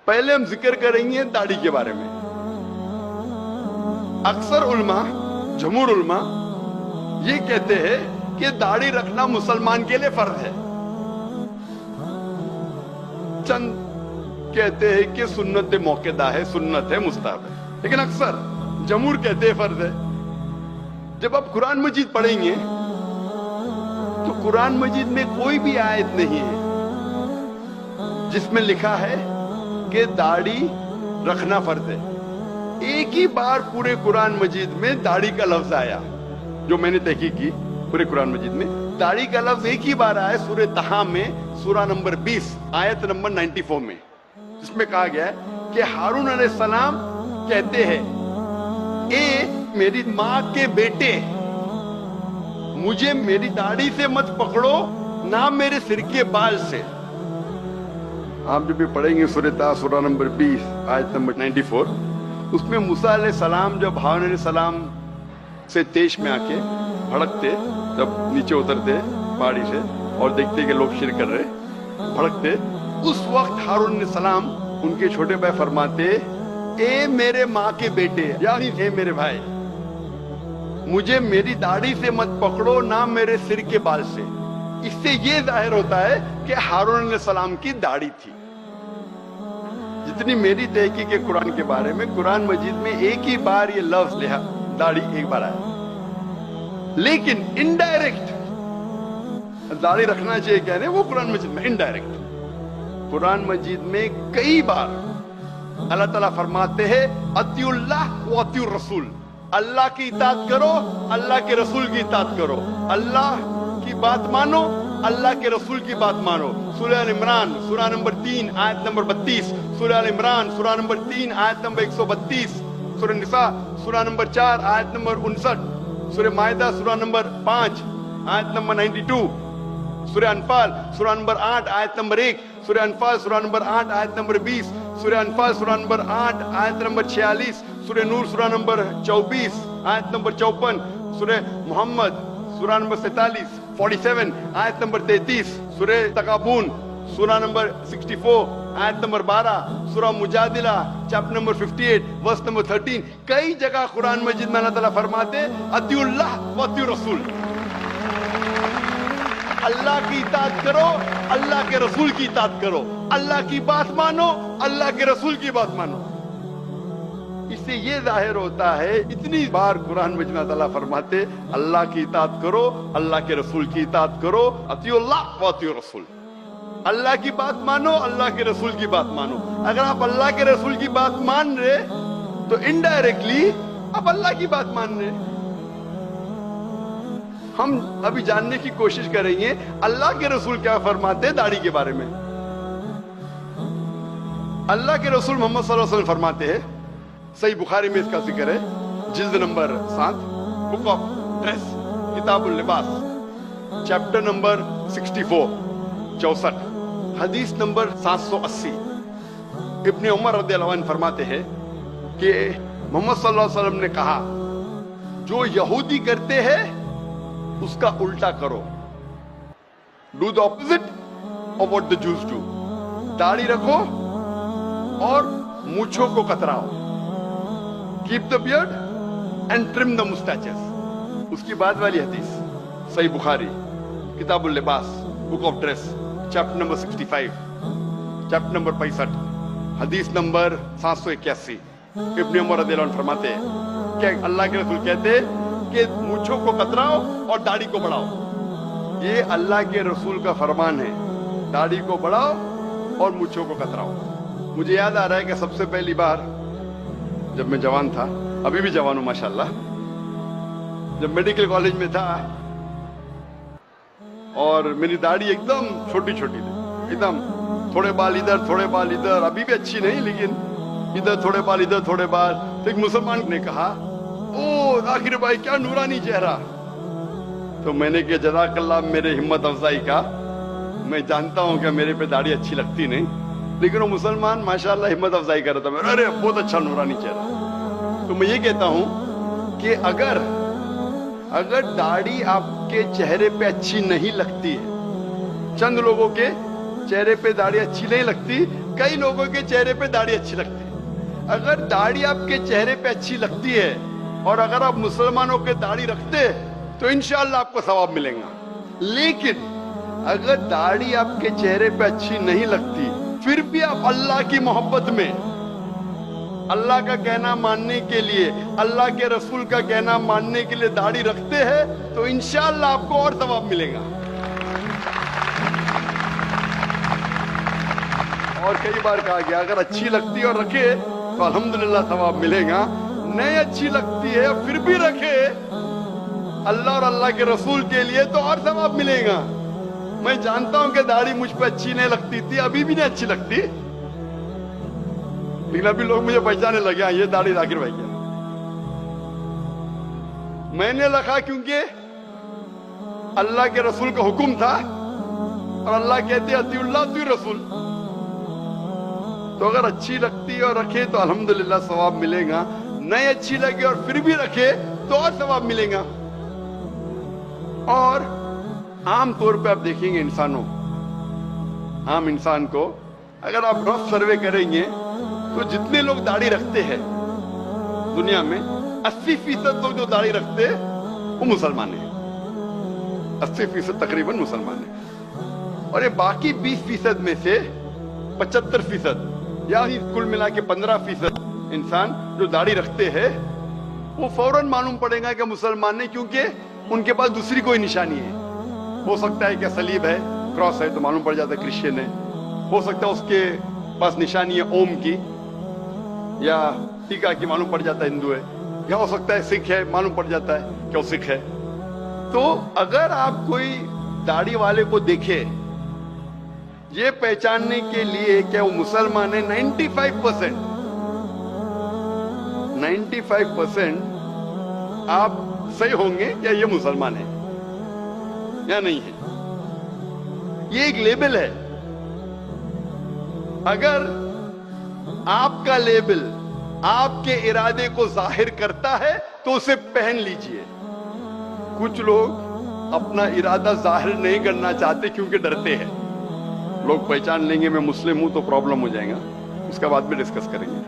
पहले हम जिक्र करेंगे दाढ़ी के बारे में। अक्सर उल्मा, जमहूर उल्मा ये कहते हैं कि दाढ़ी रखना मुसलमान के लिए फर्ज है। चंद कहते हैं कि सुन्नत मौकेदा है, सुन्नत है, मुस्ताहब है, लेकिन अक्सर जमहूर कहते हैं फर्ज है। जब आप कुरान मजीद पढ़ेंगे तो कुरान मजीद में कोई भी आयत नहीं है जिसमें लिखा है कि दाढ़ी रखना फर्ज है। एक ही बार पूरे कुरान मजीद में दाढ़ी का लफ्ज आया, जो मैंने तहकीक की, पूरे कुरान मजीद में दाढ़ी का लफ्ज एक ही बार आया सूरह तहा में, सूरा नंबर 20 आयत नंबर 94 में, जिसमें कहा गया है कि हारून अलैहिस्सलाम कहते हैं, ए मेरी माँ के बेटे, मुझे मेरी दाढ़ी से मत पकड़ो, ना मेरे सिर के बाल से। आप जब भी पढ़ेंगे सूरह तहा सूरा नंबर 20 आयत नंबर 94, उसमें मूसा अलैहिस्सलाम जब हारून अलैहिस्सलाम से तेश में आके भड़कते, जब नीचे उतरते पहाड़ी से और देखते कि लोग शिरक कर रहे, भड़कते, उस वक्त हारून अलैहिस्सलाम उनके छोटे भाई फरमाते, ए मेरे माँ के बेटे, यानी हे मेरे भाई, मुझे मेरी दाढ़ी से मत पकड़ो, ना मेरे सिर के बाल से। इससे ये जाहिर होता है कि हारून अलैहिस्सलाम की दाढ़ी थी। जितनी मेरी तहकीक के कुरान के बारे में, कुरान मजीद में एक ही बार ये लफ्ज लिहा, दाढ़ी एक बार आया, लेकिन इनडायरेक्ट दाढ़ी रखना चाहिए कह रहे हैं वो कुरान मजीद में इनडायरेक्ट। कुरान मजीद में कई बार अल्लाह ताला फरमाते हैं, अतिउल्लाह व अतिउर रसूल, अल्लाह की इताअत करो, अल्लाह के रसूल की इताअत करो। अल्लाह की बात मानो, अल्लाह के रसूल की बात मानो। सूरह अल इमरान सूरा नंबर 3 आयत नंबर 32, सूरह अल इमरान सूरा नंबर 3 आयत नंबर 132, सूरह निसा सूरा नंबर 4 आयत नंबर 59, सूरह मायदा सूरा नंबर 5 आयत नंबर 92, सूरह अनफाल सूरा नंबर 8 आयत नंबर 1, सूरह अनफाल सूरा नंबर 8 आयत नंबर 20, सूरह अनफाल सूरा नंबर 8 आयत नंबर 46, सूरह नूर सूरा नंबर 24 आयत नंबर 54, सूरह मोहम्मद सूरा नंबर 47 आयत नंबर 33, सूरह तकाबून सूरा नंबर 64 आयत नंबर 12, सूरह मुजादिला चैप्टर नंबर 58 वर्स नंबर 13। कई जगह कुरान मजीद में अल्लाह ताला फरमाते, अतिउल्लाह व अतिउर रसूल, अल्लाह की इताअत करो, अल्लाह के रसूल की इताअत करो, अल्लाह की बात मानो, अल्लाह के रसूल की बात मानो। इससे ये जाहिर होता है, इतनी बार कुरान मजीद में अल्लाह फरमाते, अल्लाह की इताअत करो, अल्लाह के रसूल की इताअत करो, अतिउल्लाह व अतिउर रसूल, अल्लाह की बात मानो, अल्लाह के रसूल की बात मानो। अगर आप अल्लाह के रसूल की बात मान रहे तो इनडायरेक्टली आप अल्लाह की बात मान रहे। हम अभी जानने की कोशिश करेंगे अल्लाह के रसूल क्या फरमाते हैं दाढ़ी के बारे में। अल्लाह के रसूल मोहम्मद सल्लल्लाहु अलैहि वसल्लम फरमाते हैं, सही बुखारी में इसका जिक्र है, जिल्द नंबर 7 बुक ऑफ ड्रेस किताबुल लिबास चैप्टर नंबर 64 हदीस नंबर 780, इब्ने उमर रदियल्लाहु अन्हु फरमाते हैं कि मोहम्मद सल्लल्लाहु अलैहि वसल्लम ने कहा, जो यहूदी करते हैं उसका उल्टा करो, do the opposite of what the Jews do. दाढ़ी रखो और मूंछों को कतराओ, keep the beard and trim the moustaches. उसकी बाद वाली हदीस Sahih Bukhari Kitabul Libas book of dress chapter number 65 chapter number 65 हदीस नंबर 781, इब्ने उमर रदियल्लाहु अन्हु फरमाते हैं कि अल्लाह के रसूल कहते हैं कि मूंछों को कतराओ और दाढ़ी को बढ़ाओ। ये अल्लाह के रसूल का फरमान है, दाढ़ी को बढ़ाओ और मूंछों को कतराओ। मुझे याद आ रहा है कि सबसे पहली बार जब मैं जवान था, अभी भी जवान हूं माशाल्लाह, जब मेडिकल कॉलेज में था और मेरी दाढ़ी एकदम छोटी छोटी थी, एकदम थोड़े बाल इधर थोड़े बाल इधर, अभी भी अच्छी नहीं लेकिन इधर थोड़े बाल इधर थोड़े बाल। तो एक मुसलमान ने कहा, ओ जाकिर भाई क्या नूरानी चेहरा। तो मैंने कहा जज़ाकल्लाह मेरे हिम्मत अफजाई का, मैं जानता हूं कि मेरे पे दाढ़ी अच्छी लगती नहीं, लेकिन वो मुसलमान माशाल्लाह हिम्मत अफजाई कर रहा था, अरे बहुत अच्छा नूरानी चेहरा। तो मैं ये कहता हूं कि अगर दाढ़ी आपके चेहरे पे अच्छी नहीं लगती है, चंद लोगों के चेहरे पे दाढ़ी अच्छी नहीं लगती, کئی لوگوں کے چہرے پہ داڑھی اچھی لگتی ہے. اگر داڑھی آپ کے چہرے پہ اچھی لگتی ہے اور اگر آپ مسلمانوں کے داڑھی رکھتے تو انشاءاللہ آپ کو ثواب ملے گا. لیکن اگر داڑھی آپ کے چہرے پہ اچھی نہیں لگتی پھر بھی آپ اللہ کی محبت میں اللہ کا کہنا ماننے کے لیے اللہ کے رسول کا کہنا ماننے کے لیے داڑھی رکھتے ہیں تو انشاءاللہ آپ کو اور ثواب ملے گا. اور کئی بار کہا گیا اگر اچھی لگتی ہے اور رکھے تو الحمدللہ ثواب ملے گا. نہیں اچھی لگتی ہے پھر بھی رکھے اللہ اور اللہ کے رسول کے لیے تو اور ثواب ملے گا. میں جانتا ہوں کہ داڑھی مجھ پہ اچھی نہیں لگتی تھی, ابھی بھی نہیں اچھی لگتی, لیکن ابھی لوگ مجھے پہچانے لگے ہیں یہ داڑھی ذاکر بھائی کیا. میں نے رکھا کیونکہ اللہ کے رسول کا حکم تھا اور اللہ کہتے اطیع اللہ اطیع رسول. تو اگر اچھی لگتی ہے اور رکھے تو الحمدللہ ثواب ملے گا. نہیں اچھی لگے اور پھر بھی رکھے تو اور ثواب ملے گا. اور عام طور پہ آپ دیکھیں گے عام انسان کو اگر آپ رف سروے کریں گے تو جتنے لوگ داڑھی رکھتے ہیں دنیا میں 80% لوگ جو داڑھی رکھتے ہیں وہ مسلمان ہیں. 80% تقریباً مسلمان ہیں. اور یہ باقی 20% میں سے 75% یا کل ملا کے 15% انسان جو داڑھی رکھتے ہیں وہ فوراً معلوم پڑے گا کہ مسلمان ہیں, کیونکہ ان کے پاس دوسری کوئی نشانی ہے. ہو سکتا ہے کہ صلیب ہے, کراس ہے, تو معلوم پڑ جاتا ہے کرسچین ہے. ہو سکتا ہے اس کے پاس نشانی ہے اوم کی یا ٹیکا کی, معلوم پڑ جاتا ہے ہندو ہے. یا ہو سکتا ہے سکھ ہے, معلوم پڑ جاتا ہے کہ وہ سکھ ہے. تو اگر آپ کوئی داڑھی والے کو دیکھے یہ پہچاننے کے لیے کہ وہ مسلمان ہے, 95% آپ صحیح ہوں گے کہ یہ مسلمان ہے یا نہیں ہے. یہ ایک لیبل ہے. اگر آپ کا لیبل آپ کے ارادے کو ظاہر کرتا ہے تو اسے پہن لیجئے. کچھ لوگ اپنا ارادہ ظاہر نہیں کرنا چاہتے کیونکہ ڈرتے ہیں لوگ پہچان لیں گے میں مسلم ہوں تو پرابلم ہو جائے گا. اس کا بعد میں ڈسکس کریں گے.